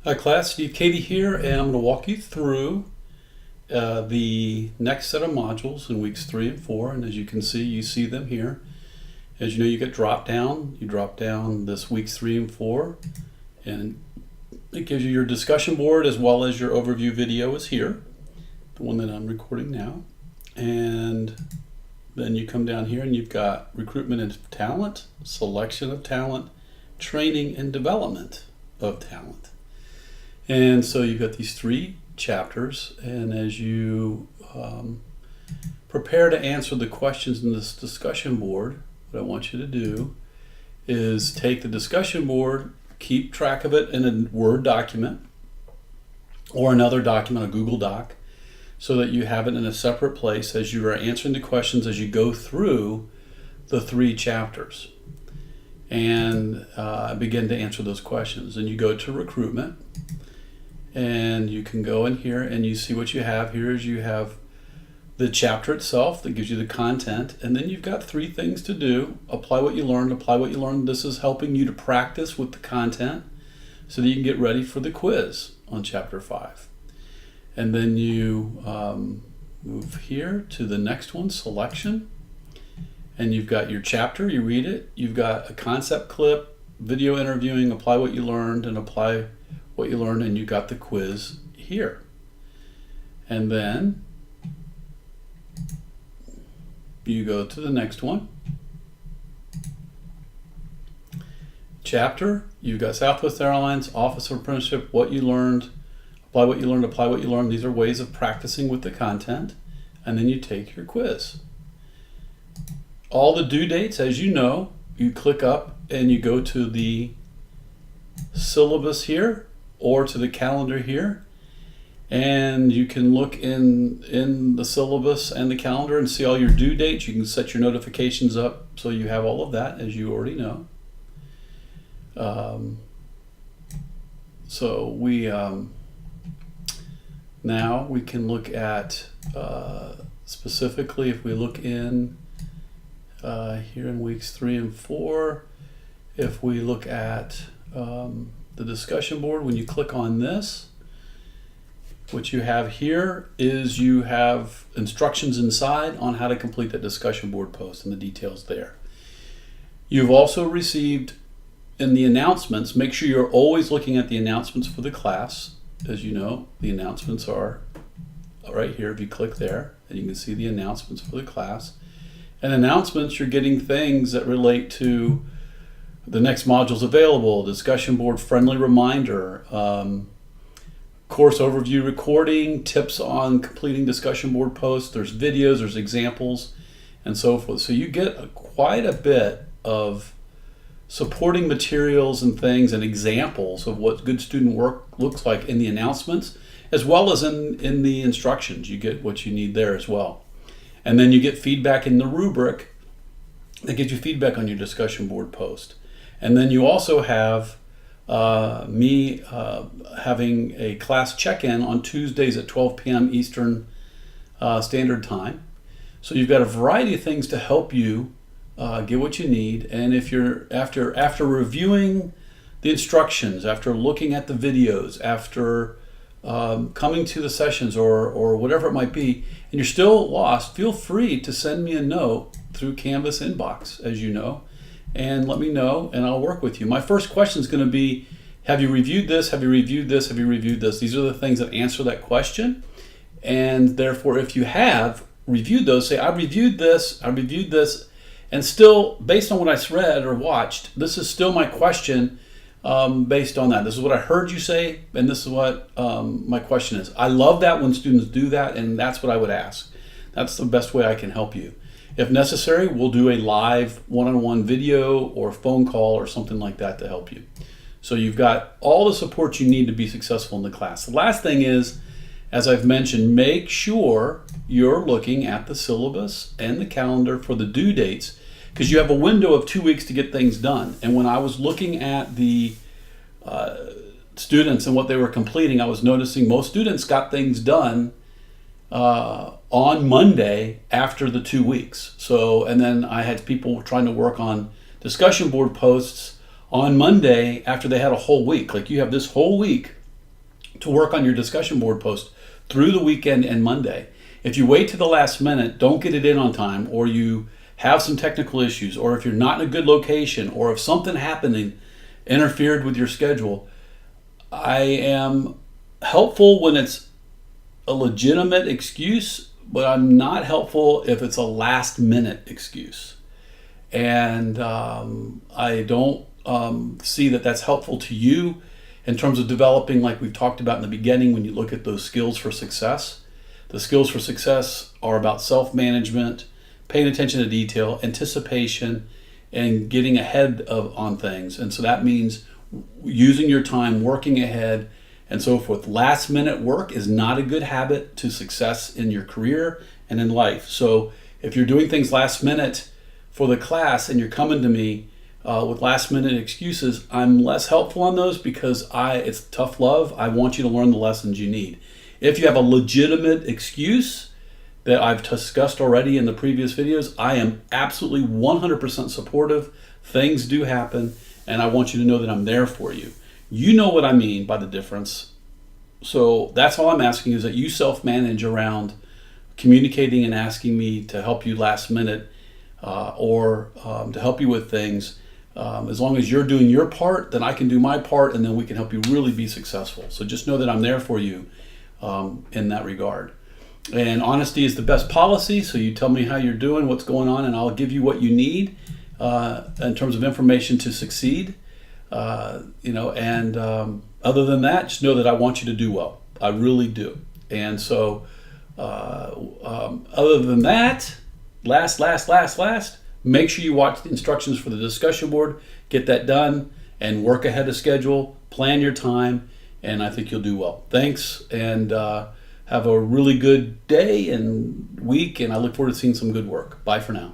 Hi class, Steve Cady here, and I'm going to walk you through the next set of modules in weeks 3 and 4. And as you can see, you see them here. As you know, you get drop down. You drop down this weeks 3 and 4, and it gives you your discussion board as well as your overview video is here, the one that I'm recording now. And then you come down here and you've got recruitment of talent, selection of talent, training and development of talent. And so you've got these 3 chapters, and as you prepare to answer the questions in this discussion board, what I want you to do is take the discussion board, keep track of it in a Word document or another document, a Google Doc, so that you have it in a separate place as you are answering the questions as you go through the 3 chapters and begin to answer those questions. And you go to recruitment, and you can go in here and you see what you have here is you have the chapter itself that gives you the content, and then you've got 3 things to do. Apply what you learned, apply what you learned. This is helping you to practice with the content so that you can get ready for the quiz on chapter 5. And then you move here to the next one, selection, and you've got your chapter, you read it, you've got a concept clip, video interviewing, apply what you learned, and apply what you learned, and you got the quiz here. And then you go to the next one. Chapter, you've got Southwest Airlines, Office of Apprenticeship, what you learned, apply what you learned, apply what you learned. These are ways of practicing with the content. And then you take your quiz. All the due dates, as you know, you click up and you go to the syllabus here or to the calendar here, and you can look in the syllabus and the calendar and see all your due dates. You can set your notifications up so you have all of that, as you already know. So we now we can look at specifically if we look in here in weeks 3 and 4, if we look at the discussion board, when you click on this, what you have here is you have instructions inside on how to complete that discussion board post and the details there. You've also received in the announcements, make sure you're always looking at the announcements for the class. As you know, the announcements are right here. If you click there, and you can see the announcements for the class. And announcements, you're getting things that relate to the next modules available, discussion board friendly reminder, course overview recording, tips on completing discussion board posts, there's videos, there's examples, and so forth. So you get quite a bit of supporting materials and things and examples of what good student work looks like in the announcements, as well as in the instructions. You get what you need there as well. And then you get feedback in the rubric that gives you feedback on your discussion board post. And then you also have me having a class check-in on Tuesdays at 12 p.m. Eastern Standard Time. So you've got a variety of things to help you get what you need. And if you're after reviewing the instructions, after looking at the videos, after coming to the sessions or whatever it might be, and you're still lost, feel free to send me a note through Canvas inbox, as you know, and let me know, and I'll work with you. My first question is going to be, have you reviewed this? Have you reviewed this? Have you reviewed this? These are the things that answer that question. And therefore, if you have reviewed those, say, I reviewed this, and still, based on what I read or watched, this is still my question based on that. This is what I heard you say, and this is what my question is. I love that when students do that, and that's what I would ask. That's the best way I can help you. If necessary, we'll do a live one-on-one video or phone call or something like that to help you. So you've got all the support you need to be successful in the class. The last thing is, as I've mentioned, make sure you're looking at the syllabus and the calendar for the due dates, because you have a window of 2 weeks to get things done. And when I was looking at the students and what they were completing, I was noticing most students got things done on Monday after the 2 weeks. So, and then I had people trying to work on discussion board posts on Monday after they had a whole week. Like, you have this whole week to work on your discussion board post through the weekend and Monday. If you wait to the last minute, don't get it in on time, or you have some technical issues, or if you're not in a good location, or if something happening interfered with your schedule, I am helpful when it's a legitimate excuse, but I'm not helpful if it's a last minute excuse. And I don't see that that's helpful to you in terms of developing, like we've talked about in the beginning, when you look at those skills for success. The skills for success are about self-management, paying attention to detail, anticipation, and getting ahead on things. And so that means using your time, working ahead, and so forth. Last minute work is not a good habit to success in your career and in life. So if you're doing things last minute for the class and you're coming to me with last minute excuses, I'm less helpful on those because it's tough love. I want you to learn the lessons you need. If you have a legitimate excuse that I've discussed already in the previous videos, I am absolutely 100% supportive. Things do happen, and I want you to know that I'm there for you. You know what I mean by the difference. So that's all I'm asking, is that you self-manage around communicating and asking me to help you last minute or to help you with things. As long as you're doing your part, then I can do my part, and then we can help you really be successful. So just know that I'm there for you in that regard. And honesty is the best policy. So you tell me how you're doing, what's going on, and I'll give you what you need in terms of information to succeed. And other than that, just know that I want you to do well. I really do. And so other than that, last, make sure you watch the instructions for the discussion board, get that done, and work ahead of schedule, plan your time, and I think you'll do well. Thanks, and have a really good day and week, and I look forward to seeing some good work. Bye for now.